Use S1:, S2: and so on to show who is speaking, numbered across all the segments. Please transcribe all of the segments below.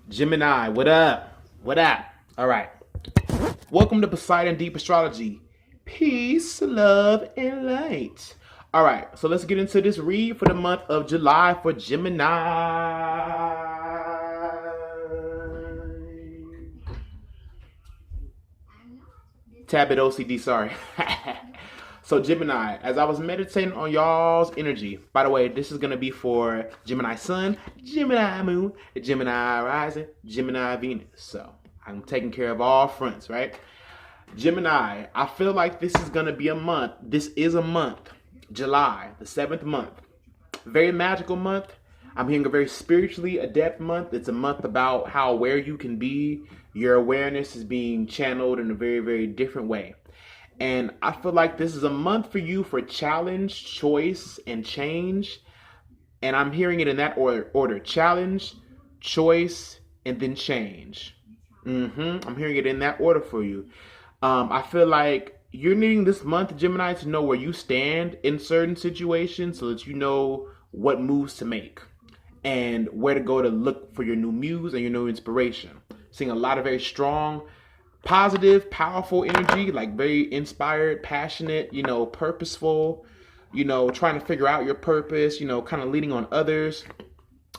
S1: Gemini, what up? What up? All right. Welcome to Poseidon Deep Astrology. Peace, love, and light. All right. So let's get into this read for the month of July for Gemini. Tab it OCD, sorry. So Gemini, as I was meditating on y'all's energy, by the way, this is going to be for Gemini Sun, Gemini Moon, Gemini Rising, Gemini Venus. So I'm taking care of all fronts, right? Gemini, I feel like this is going to be a month. This is a month, July, the 7th month. Very magical month. I'm hearing a very spiritually adept month. It's a month about how aware you can be. Your awareness is being channeled in a very, very different way. And I feel like this is a month for you for challenge, choice, and change. And I'm hearing it in that order. Challenge, choice, and then change. I'm hearing it in that order for you. I feel like you're needing this month, Gemini, to know where you stand in certain situations so that you know what moves to make and where to go to look for your new muse and your new inspiration. Seeing a lot of very strong, positive, powerful energy, like very inspired, passionate, purposeful, trying to figure out your purpose, kind of leading on others.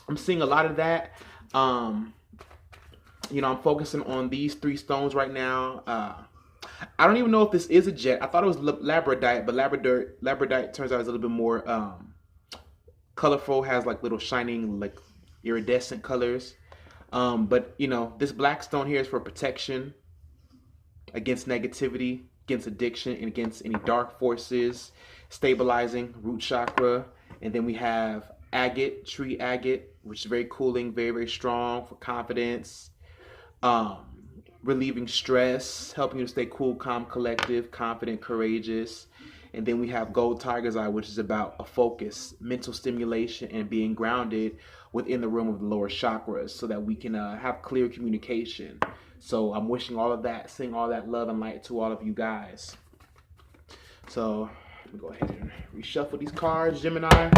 S1: I'm seeing a lot of that. I'm focusing on these 3 stones right now. I don't even know if this is a jet. I thought it was labradorite, but labradorite turns out it's a little bit more colorful, has like little shining, like iridescent colors. But this black stone here is for protection against negativity, against addiction, and against any dark forces, stabilizing root chakra. And then we have agate, tree agate, which is very cooling, very, very strong for confidence, relieving stress, helping you to stay cool, calm, collective, confident, courageous. And then we have gold tiger's eye, which is about a focus, mental stimulation, and being grounded within the realm of the lower chakras so that we can have clear communication. So I'm wishing all of that, sending all that love and light to all of you guys. So let me go ahead and reshuffle these cards, Gemini.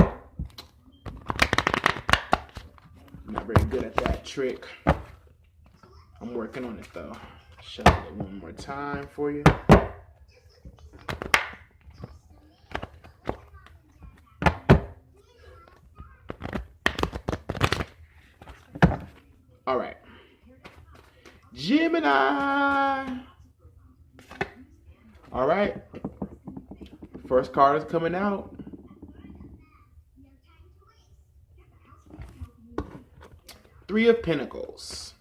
S1: I'm not very good at that trick. I'm working on it though. Shuffle it one more time for you. All right. Gemini. All right. First card is coming out. Three of Pentacles.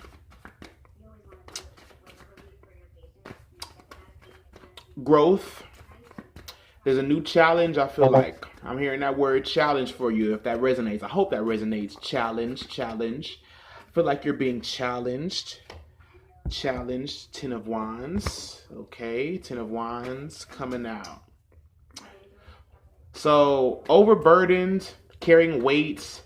S1: Growth. There's a new challenge. I feel like I'm hearing that word challenge for you. If that resonates, I hope that resonates. Challenge. I feel like you're being challenged. Challenged. 10 of Wands. Okay, 10 of Wands coming out. So overburdened, carrying weights.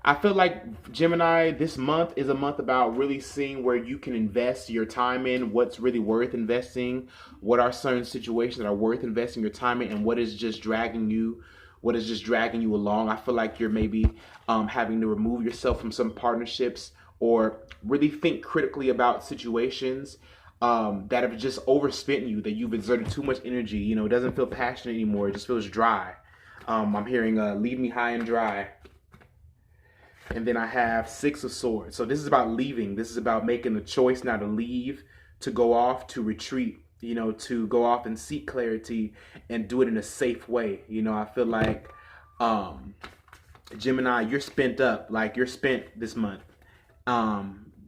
S1: I feel like Gemini, this month is a month about really seeing where you can invest your time in, what's really worth investing, what are certain situations that are worth investing your time in, and what is just dragging you along. I feel like you're maybe having to remove yourself from some partnerships or really think critically about situations that have just overspent you, that you've exerted too much energy. It doesn't feel passionate anymore. It just feels dry. I'm hearing leave me high and dry. And then I have 6 of Swords. So this is about leaving. This is about making the choice now to leave, to go off, to retreat, to go off and seek clarity and do it in a safe way. I feel like Gemini, you're spent up. Like you're spent this month.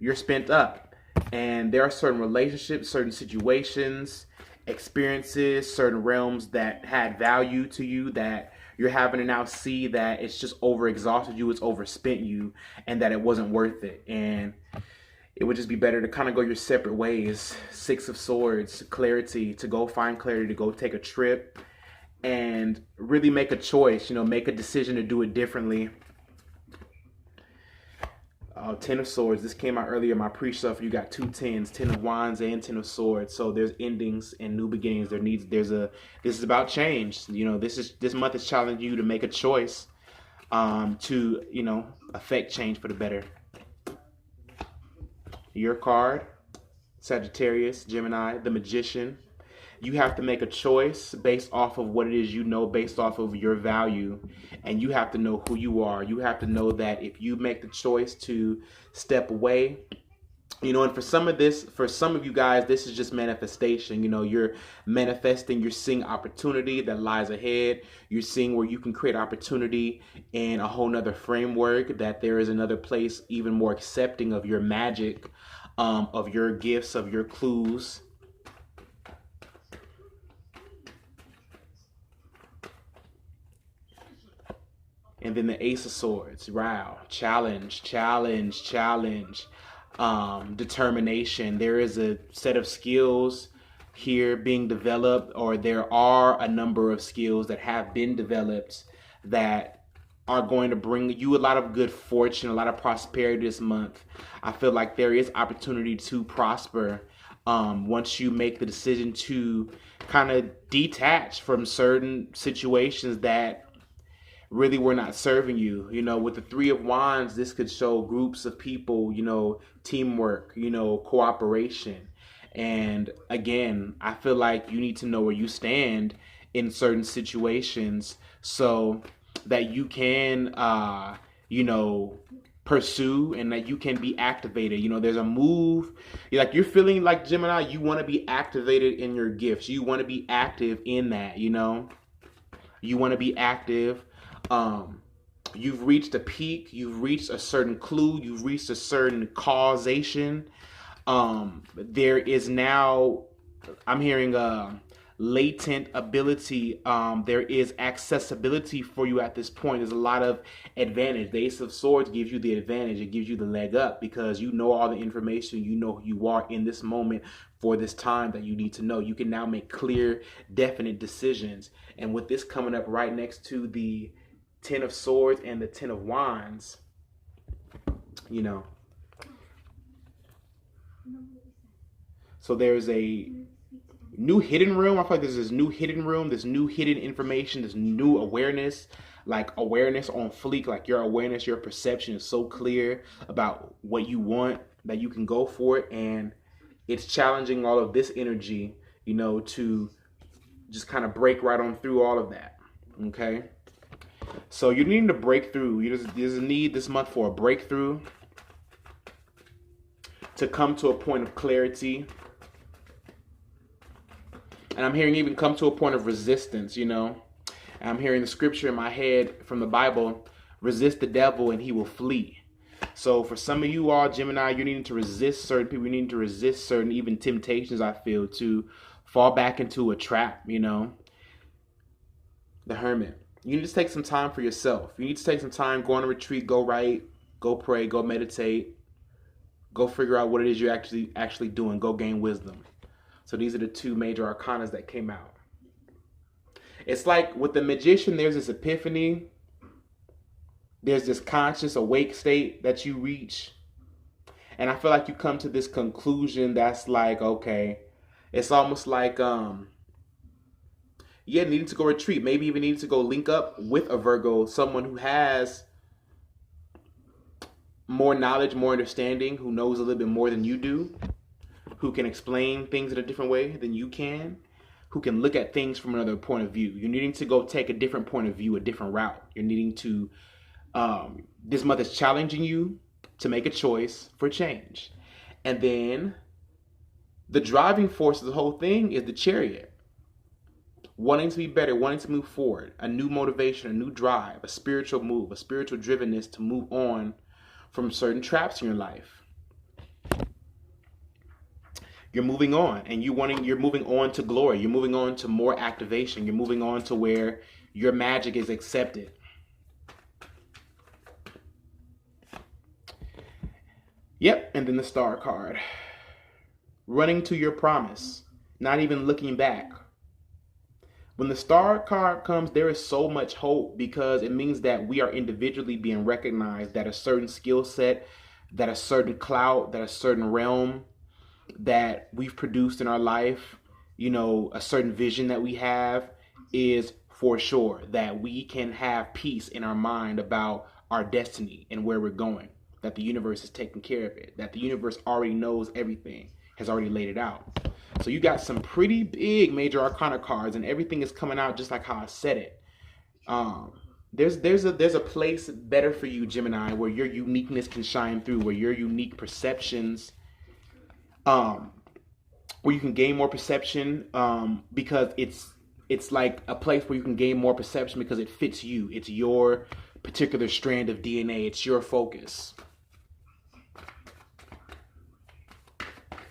S1: You're spent up. And there are certain relationships, certain situations, experiences, certain realms that had value to you that you're having to now see that it's just overexhausted you, it's overspent you, and that it wasn't worth it. And it would just be better to kind of go your separate ways. 6 of Swords, clarity, to go find clarity, to go take a trip and really make a choice, make a decision to do it differently. 10 of Swords. This came out earlier in my pre-shuffle. You got 2 10s, 10 of Wands and 10 of Swords. So there's endings and new beginnings. This is about change. This month is challenging you to make a choice to affect change for the better. your card, Sagittarius, Gemini, the Magician. You have to make a choice based off of what it is you know, based off of your value, and you have to know who you are. You have to know that if you make the choice to step away, you know, and for some of you guys, this is just manifestation. You know, you're manifesting, you're seeing opportunity that lies ahead. You're seeing where you can create opportunity in a whole nother framework, that there is another place even more accepting of your magic, of your gifts, of your clues. And then the Ace of Swords, wow, challenge, challenge, challenge, determination. There is a set of skills here being developed, or there are a number of skills that have been developed that are going to bring you a lot of good fortune, a lot of prosperity this month. I feel like there is opportunity to prosper once you make the decision to kind of detach from certain situations that really were not serving you. You know, with the Three of Wands, this could show groups of people, you know, teamwork, you know, cooperation. And again, I feel like you need to know where you stand in certain situations so that you can, you know, pursue and that you can be activated. You know, there's a move. You're feeling like, Gemini, you want to be activated in your gifts. You want to be active in that, you know. You want to be active. You've reached a peak, you've reached a certain clue, you've reached a certain causation. There is now, I'm hearing a latent ability. There is accessibility for you at this point. There's a lot of advantage. The Ace of Swords gives you the advantage. It gives you the leg up because you know all the information. You know who you are in this moment for this time that you need to know. You can now make clear, definite decisions. And with this coming up right next to the Ten of Swords and the Ten of Wands, you know. So there's a new hidden room. I feel like there's this new hidden room, this new hidden information, this new awareness, like awareness on fleek. Like your awareness, your perception is so clear about what you want that you can go for it. And it's challenging all of this energy, you know, to just kind of break right on through all of that. Okay. So you're needing to break through. There's a need this month for a breakthrough, to come to a point of clarity. And I'm hearing even come to a point of resistance, you know. And I'm hearing the scripture in my head from the Bible, resist the devil and he will flee. So for some of you all, Gemini, you're needing to resist certain people. You need to resist certain even temptations, I feel, to fall back into a trap, you know. The Hermit. You need to take some time for yourself. You need to take some time, go on a retreat, go write, go pray, go meditate, go figure out what it is you're actually doing, go gain wisdom. So these are the two major arcanas that came out. It's like with the Magician, there's this epiphany. There's this conscious awake state that you reach. And I feel like you come to this conclusion that's like, okay, it's almost like, needing to go retreat. Maybe even needing to go link up with a Virgo, someone who has more knowledge, more understanding, who knows a little bit more than you do, who can explain things in a different way than you can, who can look at things from another point of view. You're needing to go take a different point of view, a different route. You're needing to, this month is challenging you to make a choice for change. And then the driving force of the whole thing is the Chariot. Wanting to be better, wanting to move forward, a new motivation, a new drive, a spiritual move, a spiritual drivenness to move on from certain traps in your life. You're moving on, and you're moving on to glory. You're moving on to more activation. You're moving on to where your magic is accepted. Yep, and then the Star card. Running to your promise, not even looking back. When the Star card comes, there is so much hope because it means that we are individually being recognized, that a certain skill set, that a certain clout, that a certain realm that we've produced in our life, you know, a certain vision that we have is for sure, that we can have peace in our mind about our destiny and where we're going. that the universe is taking care of it, that the universe already knows everything, has already laid it out. So you got some pretty big major arcana cards, and everything is coming out just like how I said it. There's a place better for you, Gemini, where your uniqueness can shine through, where your unique perceptions, where you can gain more perception, because it's like a place where you can gain more perception because it fits you. It's your particular strand of DNA. It's your focus.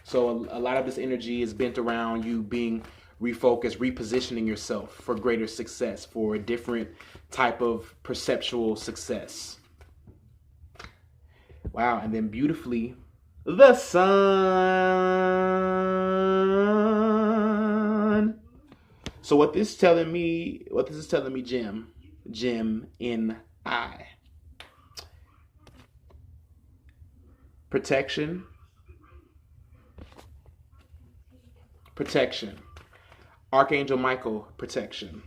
S1: So a lot of this energy is bent around you being refocused, repositioning yourself for greater success, for a different type of perceptual success. Wow, and then beautifully, the sun. So what this is telling me, Gemini. Protection. Archangel Michael, protection.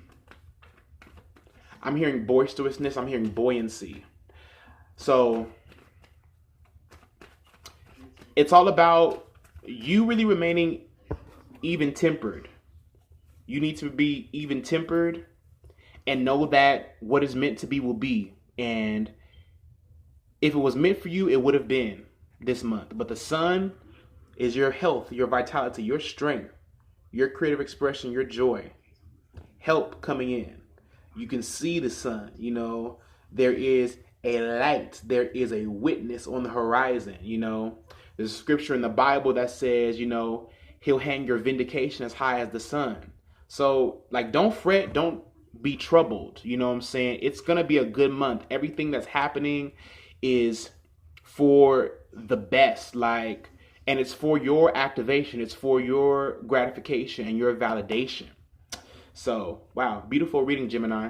S1: I'm hearing boisterousness. I'm hearing buoyancy. So it's all about you really remaining even-tempered. You need to be even-tempered and know that what is meant to be will be. And if it was meant for you, it would have been this month. But the sun is your health, your vitality, your strength, your creative expression, your joy, help coming in. You can see the sun, you know, there is a light, there is a witness on the horizon, you know. There's a scripture in the Bible that says, you know, he'll hang your vindication as high as the sun. So, like, don't fret, don't be troubled, you know what I'm saying? It's going to be a good month. Everything that's happening is for the best, like, and it's for your activation. It's for your gratification and your validation. So, wow, beautiful reading, Gemini.